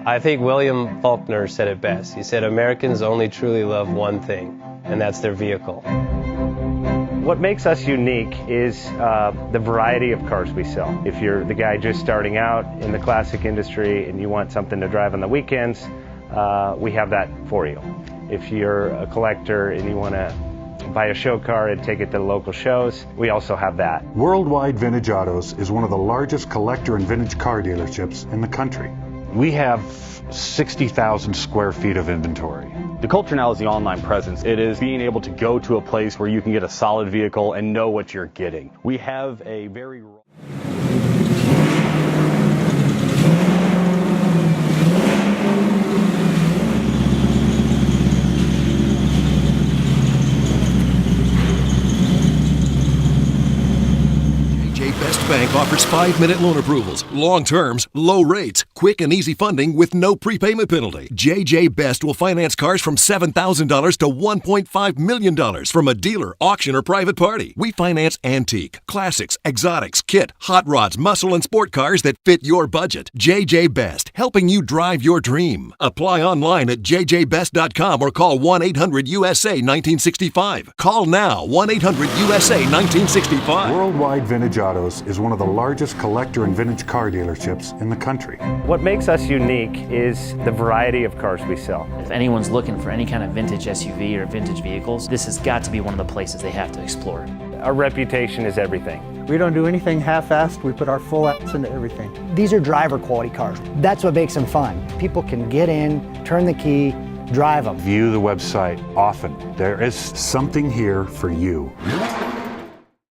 I think William Faulkner said it best. He said, Americans only truly love one thing, and that's their vehicle. What makes us unique is the variety of cars we sell. If you're the guy just starting out in the classic industry and you want something to drive on the weekends, we have that for you. If you're a collector and you want to buy a show car and take it to the local shows, we also have that. Worldwide Vintage Autos is one of the largest collector and vintage car dealerships in the country. We have 60,000 square feet of inventory. The culture now is the online presence. It is being able to go to a place where you can get a solid vehicle and know what you're getting. We have a very... Best Bank offers 5-minute loan approvals, long terms, low rates, quick and easy funding with no prepayment penalty. JJ Best will finance cars from $7,000 to $1.5 million from a dealer, auction, or private party. We finance antique, classics, exotics, kit, hot rods, muscle, and sport cars that fit your budget. JJ Best, helping you drive your dream. Apply online at jjbest.com or call 1-800-USA-1965. Call now, 1-800-USA-1965. Worldwide Vintage Autos is one of the largest collector and vintage car dealerships in the country. What makes us unique is the variety of cars we sell. If anyone's looking for any kind of vintage SUV or vintage vehicles, this has got to be one of the places they have to explore. Our reputation is everything. We don't do anything half-assed. We put our full ass into everything. These are driver quality cars. That's what makes them fun. People can get in, turn the key, drive them. View the website often. There is Something here for you.